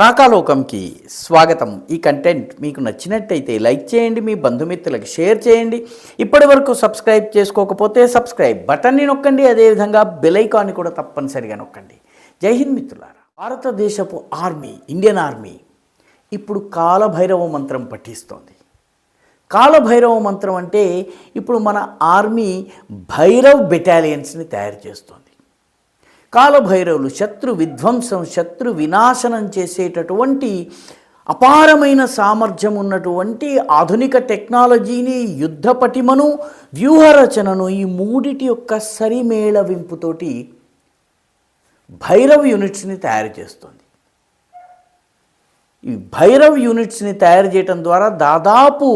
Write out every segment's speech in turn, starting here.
రాకాలోకంకి స్వాగతం. ఈ కంటెంట్ మీకు నచ్చినట్టయితే లైక్ చేయండి, మీ బంధుమిత్రులకు షేర్ చేయండి. ఇప్పటి వరకు సబ్స్క్రైబ్ చేసుకోకపోతే సబ్స్క్రైబ్ బటన్ని నొక్కండి, అదేవిధంగా బెల్ ఐకాన్ని కూడా తప్పనిసరిగా నొక్కండి. జై హింద్ మిత్రులారా. భారతదేశపు ఆర్మీ, ఇండియన్ ఆర్మీ ఇప్పుడు కాలభైరవ మంత్రం పఠిస్తోంది. కాలభైరవ మంత్రం అంటే ఇప్పుడు మన ఆర్మీ భైరవ్ బెటాలియన్స్ని తయారు చేస్తోంది. కాలభైరవులు శత్రు విధ్వంసం, శత్రు వినాశనం చేసేటటువంటి అపారమైన సామర్థ్యం ఉన్నటువంటి ఆధునిక టెక్నాలజీని, యుద్ధ పటిమను, వ్యూహరచనను ఈ మూడిటి యొక్క సరిమేళవింపుతోటి భైరవ్ యూనిట్స్ని తయారు చేస్తుంది. ఈ భైరవ్ యూనిట్స్ని తయారు చేయడం ద్వారా దాదాపు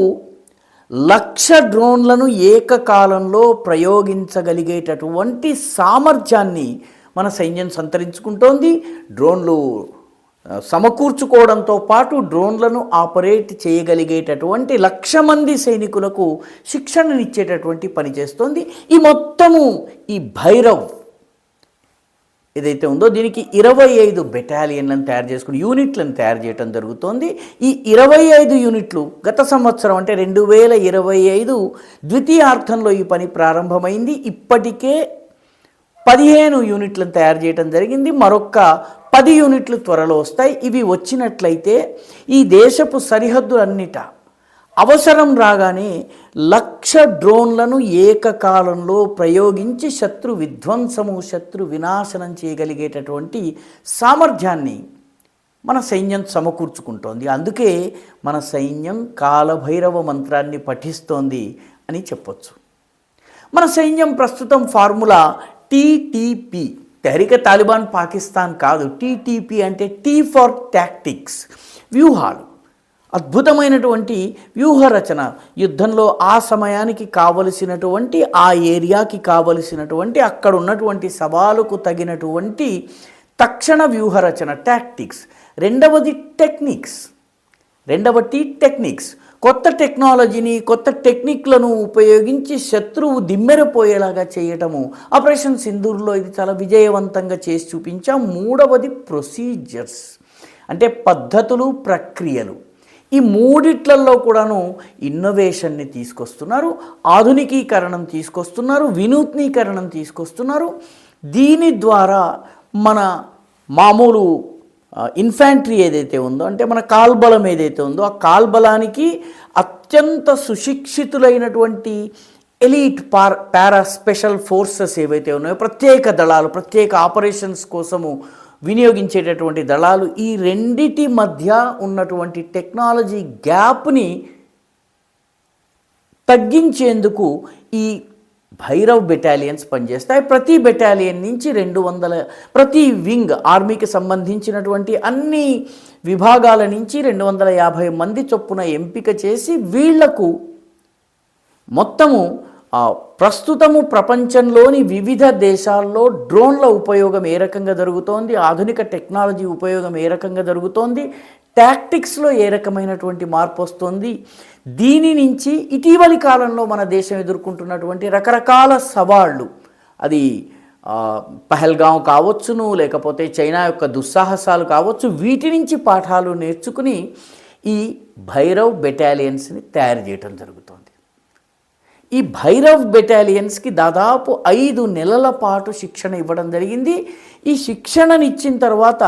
1,00,000 డ్రోన్లను ఏకకాలంలో ప్రయోగించగలిగేటటువంటి సామర్థ్యాన్ని మన సైన్యం సంతరించుకుంటోంది. డ్రోన్లు సమకూర్చుకోవడంతో పాటు డ్రోన్లను ఆపరేట్ చేయగలిగేటటువంటి 1,00,000 మంది సైనికులకు శిక్షణనిచ్చేటటువంటి పని చేస్తోంది. ఈ మొత్తము ఈ భైరవ్ ఏదైతే ఉందో దీనికి 25 బెటాలియన్లను తయారు చేసుకుని యూనిట్లను తయారు చేయడం జరుగుతోంది. ఈ 25 యూనిట్లు గత సంవత్సరం అంటే 2025 ద్వితీయార్థంలో ఈ పని ప్రారంభమైంది. ఇప్పటికే 15 యూనిట్లను తయారు చేయడం జరిగింది. మరొక 10 యూనిట్లు త్వరలో వస్తాయి. ఇవి వచ్చినట్లయితే ఈ దేశపు సరిహద్దులన్నిట అవసరం రాగానే 1,00,000 డ్రోన్లను ఏకకాలంలో ప్రయోగించి శత్రు విధ్వంసము, శత్రు వినాశనం చేయగలిగేటటువంటి సామర్థ్యాన్ని మన సైన్యం సమకూర్చుకుంటోంది. అందుకే మన సైన్యం కాలభైరవ మంత్రాన్ని పఠిస్తోంది అని చెప్పొచ్చు. మన సైన్యం ప్రస్తుతం formula TTP, Tehreek Taliban Pakistan కాదు. టీటీపీ అంటే టీ ఫర్ టాక్టిక్స్, వ్యూహాలు. అద్భుతమైనటువంటి వ్యూహరచన, యుద్ధంలో ఆ సమయానికి కావలసినటువంటి, ఆ ఏరియాకి కావలసినటువంటి, అక్కడ ఉన్నటువంటి సవాలుకు తగినటువంటి తక్షణ వ్యూహరచన టాక్టిక్స్. రెండవది టెక్నిక్స్. రెండవ టీ టెక్నిక్స్, కొత్త టెక్నాలజీని, కొత్త టెక్నిక్లను ఉపయోగించి శత్రువు దిమ్మెరపోయేలాగా చేయటము. ఆపరేషన్ సింధూర్లో ఇది చాలా విజయవంతంగా చేసి చూపించాం. మూడవది ప్రొసీజర్స్ అంటే పద్ధతులు, ప్రక్రియలు. ఈ మూడిట్లలో కూడాను ఇన్నోవేషన్ని తీసుకొస్తున్నారు, ఆధునికీకరణం తీసుకొస్తున్నారు, వినూత్నీకరణం తీసుకొస్తున్నారు. దీని ద్వారా మన మామూలు ఇన్ఫాంట్రీ ఏదైతే ఉందో, అంటే మన కాల్బలం ఏదైతే ఉందో, ఆ కాల్బలానికి అత్యంత సుశిక్షితులైనటువంటి ఎలీట్ పారా స్పెషల్ ఫోర్సెస్ ఏవైతే ఉన్నాయో, ప్రత్యేక దళాలు, ప్రత్యేక ఆపరేషన్స్ కోసము వినియోగించేటటువంటి దళాలు, ఈ రెండిటి మధ్య ఉన్నటువంటి టెక్నాలజీ గ్యాప్ని తగ్గించేందుకు ఈ భైరవ్ బెటాలియన్స్ పనిచేస్తాయి. ప్రతి బెటాలియన్ నుంచి 200, ప్రతి వింగ్, ఆర్మీకి సంబంధించినటువంటి అన్ని విభాగాల నుంచి 250 మంది చొప్పున ఎంపిక చేసి వీళ్లకు మొత్తము ప్రస్తుతము ప్రపంచంలోని వివిధ దేశాల్లో డ్రోన్ల ఉపయోగం ఏ రకంగా జరుగుతోంది, ఆధునిక టెక్నాలజీ ఉపయోగం ఏ రకంగా జరుగుతోంది, టాక్టిక్స్లో ఏ రకమైనటువంటి మార్పు వస్తుంది, దీని నుంచి ఇటీవలి కాలంలో మన దేశం ఎదుర్కొంటున్నటువంటి రకరకాల సవాళ్ళు, అది పహల్గాం కావచ్చును, లేకపోతే చైనా యొక్క దుస్సాహసాలు కావచ్చు, వీటి నుంచి పాఠాలు నేర్చుకుని ఈ భైరవ్ బెటాలియన్స్ని తయారు చేయడం జరుగుతోంది. ఈ భైరవ్ బెటాలియన్స్కి దాదాపు 5 నెలల పాటు శిక్షణ ఇవ్వడం జరిగింది. ఈ శిక్షణనిచ్చిన తర్వాత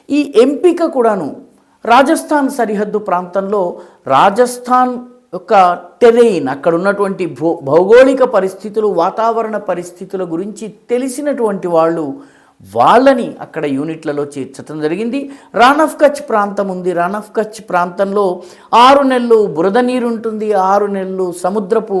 ఈ ఎంపిక కూడాను రాజస్థాన్ సరిహద్దు ప్రాంతంలో, రాజస్థాన్ యొక్క టెరెయిన్, అక్కడ ఉన్నటువంటి భౌగోళిక పరిస్థితులు, వాతావరణ పరిస్థితుల గురించి తెలిసినటువంటి వాళ్ళని అక్కడ యూనిట్లలో చేర్చడం జరిగింది. రాన్ ఆఫ్ కచ్ ప్రాంతం ఉంది. రాన్ ఆఫ్ కచ్ ప్రాంతంలో 6 నెలలు బురద నీరు ఉంటుంది, 6 నెలలు సముద్రపు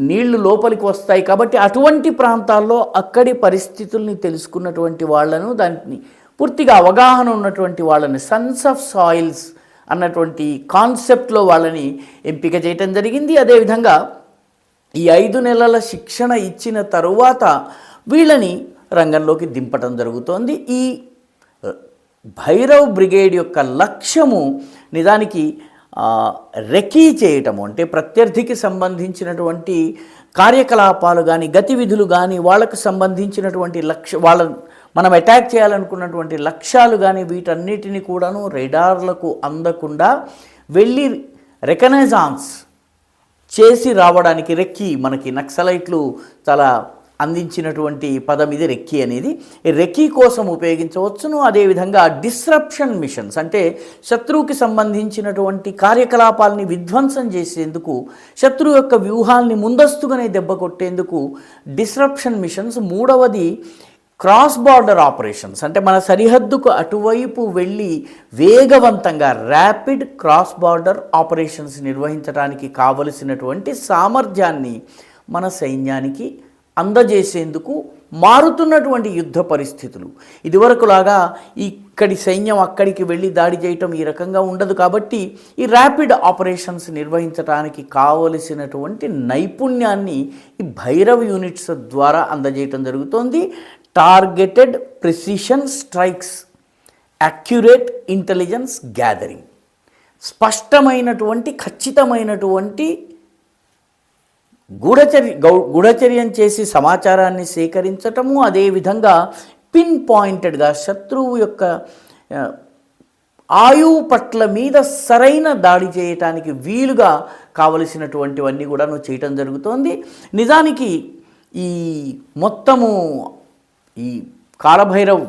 నీళ్లు లోపలికి వస్తాయి. కాబట్టి అటువంటి ప్రాంతాల్లో అక్కడి పరిస్థితుల్ని తెలుసుకున్నటువంటి వాళ్ళను, దాన్ని పూర్తిగా అవగాహన ఉన్నటువంటి వాళ్ళని, సన్స్ ఆఫ్ సాయిల్స్ అన్నటువంటి కాన్సెప్ట్లో వాళ్ళని ఎంపిక చేయటం జరిగింది. అదేవిధంగా ఈ 5 నెలల శిక్షణ ఇచ్చిన తరువాత వీళ్ళని రంగంలోకి దింపటం జరుగుతోంది. ఈ భైరవ్ బ్రిగేడ్ యొక్క లక్ష్యము నిజానికి రెకీ చేయటము, అంటే ప్రత్యర్థికి సంబంధించినటువంటి కార్యకలాపాలు కానీ, గతివిధులు కానీ, వాళ్ళకు సంబంధించినటువంటి వాళ్ళ మనం అటాక్ చేయాలనుకున్నటువంటి లక్ష్యాలు కానీ వీటన్నిటిని కూడాను రేడార్లకు అందకుండా వెళ్ళి రికనైజాన్స్ చేసి రావడానికి రెక్కీ, మనకి నక్సలైట్లు చాలా అందించినటువంటి పదం ఇది రెక్కీ అనేది. ఈ రెక్కీ కోసం ఉపయోగించవచ్చును. అదేవిధంగా డిస్రప్షన్ మిషన్స్ అంటే శత్రువుకి సంబంధించినటువంటి కార్యకలాపాలని విధ్వంసం చేసేందుకు, శత్రువు యొక్క వ్యూహాల్ని ముందస్తుగానే దెబ్బ కొట్టేందుకు డిస్రప్షన్ మిషన్స్. మూడవది క్రాస్ బార్డర్ ఆపరేషన్స్ అంటే మన సరిహద్దుకు అటువైపు వెళ్ళి వేగవంతంగా ర్యాపిడ్ క్రాస్ బార్డర్ ఆపరేషన్స్ నిర్వహించడానికి కావలసినటువంటి సామర్థ్యాన్ని మన సైన్యానికి అందజేసేందుకు మారుతున్నటువంటి యుద్ధ పరిస్థితులు. ఇదివరకులాగా ఇక్కడి సైన్యం అక్కడికి వెళ్ళి దాడి చేయటం ఈ రకంగా ఉండదు. కాబట్టి ఈ ర్యాపిడ్ ఆపరేషన్స్ నిర్వహించడానికి కావలసినటువంటి నైపుణ్యాన్ని ఈ భైరవ్ యూనిట్స్ ద్వారా అందజేయటం జరుగుతోంది. Targeted precision strikes, accurate intelligence gathering, స్పష్టమైనటువంటి ఖచ్చితమైనటువంటి గూఢచర్యం చేసి సమాచారాన్ని సేకరించటము, అదేవిధంగా పిన్ పాయింటెడ్గా శత్రువు యొక్క ఆయువు పట్ల మీద సరైన దాడి చేయటానికి వీలుగా కావలసినటువంటివన్నీ కూడా చేయటం జరుగుతోంది. నిజానికి ఈ మొత్తము ఈ కాలభైరవ్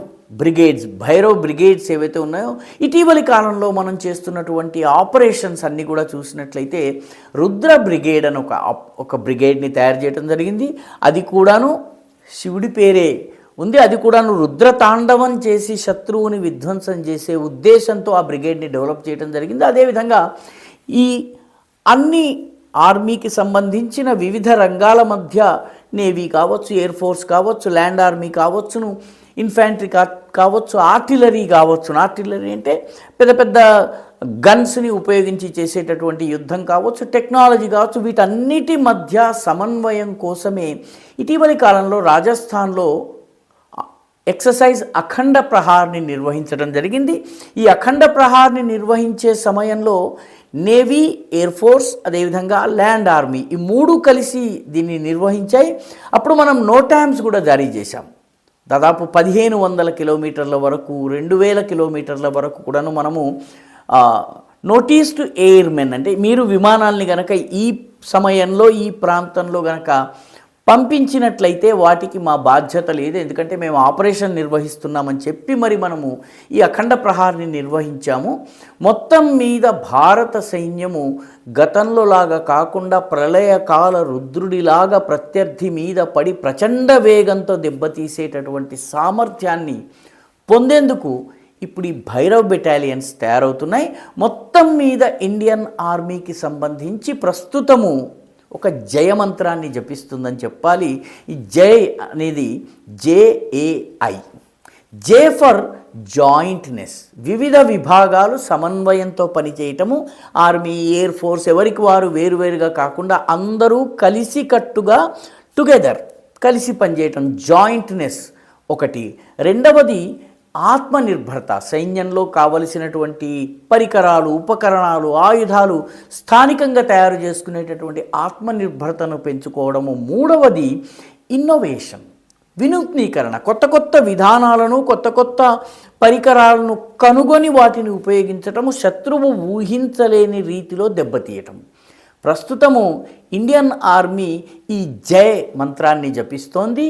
భైరవ్ బ్రిగేడ్స్ ఏవైతే ఉన్నాయో ఇటీవలి కాలంలో మనం చేస్తున్నటువంటి ఆపరేషన్స్ అన్నీ కూడా చూసినట్లయితే రుద్ర బ్రిగేడ్ అని ఒక బ్రిగేడ్ని తయారు చేయడం జరిగింది. అది కూడాను శివుడి పేరే ఉంది. అది కూడాను రుద్ర తాండవం చేసి శత్రువుని విధ్వంసం చేసే ఉద్దేశంతో ఆ బ్రిగేడ్ని డెవలప్ చేయడం జరిగింది. అదేవిధంగా ఈ అన్ని ఆర్మీకి సంబంధించిన వివిధ రంగాల మధ్య నేవీ కావచ్చు, ఎయిర్ ఫోర్స్ కావచ్చు, ల్యాండ్ ఆర్మీ కావచ్చును, ఇన్ఫాంట్రీ కావచ్చు, ఆర్టిలరీ కావచ్చు. ఆర్టిలరీ అంటే పెద్ద పెద్ద గన్స్ని ఉపయోగించి చేసేటటువంటి యుద్ధం కావచ్చు, టెక్నాలజీ కావచ్చు, వీటన్నిటి మధ్య సమన్వయం కోసమే ఇటీవలి కాలంలో రాజస్థాన్లో ఎక్సర్సైజ్ అఖండ ప్రహార్ని నిర్వహించడం జరిగింది. ఈ అఖండ ప్రహార్ని నిర్వహించే సమయంలో నేవీ, ఎయిర్ ఫోర్స్, అదేవిధంగా ల్యాండ్ ఆర్మీ ఈ మూడు కలిసి దీన్ని నిర్వహించాయి. అప్పుడు మనం నోటామ్స్ కూడా జారీ చేశాం. దాదాపు 1500 కిలోమీటర్ల వరకు, 2000 కిలోమీటర్ల వరకు కూడాను మనము నోటీస్ టు ఎయిర్మెన్ అంటే మీరు విమానాల్ని గనక ఈ సమయంలో ఈ ప్రాంతంలో గనక పంపించినట్లయితే వాటికి మా బాధ్యత లేదు, ఎందుకంటే మేము ఆపరేషన్ నిర్వహిస్తున్నామని చెప్పి మరి మనము ఈ అఖండ ప్రహార్ని నిర్వహించాము. మొత్తం మీద భారత సైన్యము గతంలో లాగా కాకుండా ప్రళయకాల రుద్రుడిలాగా ప్రత్యర్థి మీద పడి ప్రచండ వేగంతో దెబ్బతీసేటటువంటి సామర్థ్యాన్ని పొందేందుకు ఇప్పుడు ఈ భైరవ్ బెటాలియన్స్ తయారవుతున్నాయి. మొత్తం మీద ఇండియన్ ఆర్మీకి సంబంధించి ప్రస్తుతము ఒక జయమంత్రాన్ని జపిస్తుందని చెప్పాలి. ఈ జై అనేది JAI, జే ఫర్ జాయింట్నెస్. వివిధ విభాగాలు సమన్వయంతో పనిచేయటము. ఆర్మీ, ఎయిర్ ఫోర్స్ ఎవరికి వారు వేరువేరుగా కాకుండా అందరూ కలిసికట్టుగా టుగెదర్ కలిసి పనిచేయటం, జాయింట్నెస్ ఒకటి. రెండవది ఆత్మనిర్భరత. సైన్యంలో కావలసినటువంటి పరికరాలు, ఉపకరణాలు, ఆయుధాలు స్థానికంగా తయారు చేసుకునేటటువంటి ఆత్మనిర్భరతను పెంచుకోవడము. మూడవది ఇన్నోవేషన్, వినూత్నీకరణ. కొత్త కొత్త విధానాలను, కొత్త కొత్త పరికరాలను కనుగొని వాటిని ఉపయోగించటము, శత్రువు ఊహించలేని రీతిలో దెబ్బతీయటం. ప్రస్తుతము ఇండియన్ ఆర్మీ ఈ జై మంత్రాన్ని జపిస్తోంది.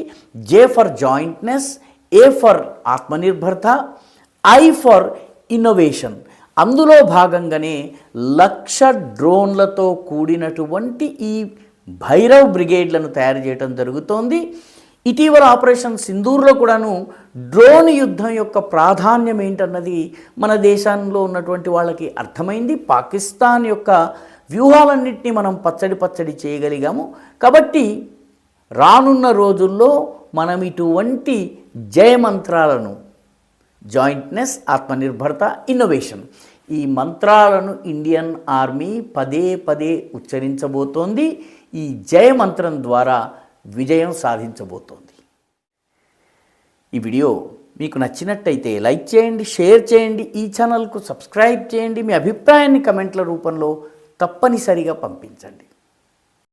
J for jointness, A for ఆత్మనిర్భరత, ఐ ఫర్ ఇన్నోవేషన్. అందులో భాగంగానే 1,00,000 డ్రోన్లతో కూడినటువంటి ఈ భైరవ్ బ్రిగేడ్లను తయారు చేయడం జరుగుతోంది. ఇటీవల ఆపరేషన్ సింధూర్లో కూడాను డ్రోన్ యుద్ధం యొక్క ప్రాధాన్యం ఏంటన్నది మన దేశంలో ఉన్నటువంటి వాళ్ళకి అర్థమైంది. పాకిస్తాన్ యొక్క వ్యూహాలన్నింటినీ మనం పచ్చడి చేయగలిగాము. కాబట్టి రానున్న రోజుల్లో మనం ఇటువంటి జయమంత్రాలను, జాయింట్నెస్, ఆత్మనిర్భరత, ఇన్నోవేషన్, ఈ మంత్రాలను ఇండియన్ ఆర్మీ పదే ఉచ్చరించబోతోంది. ఈ జయమంత్రం ద్వారా విజయం సాధించబోతోంది. ఈ వీడియో మీకు నచ్చినట్టయితే లైక్ చేయండి, షేర్ చేయండి, ఈ ఛానల్కు సబ్స్క్రైబ్ చేయండి. మీ అభిప్రాయాన్ని కమెంట్ల రూపంలో తప్పనిసరిగా పంపించండి.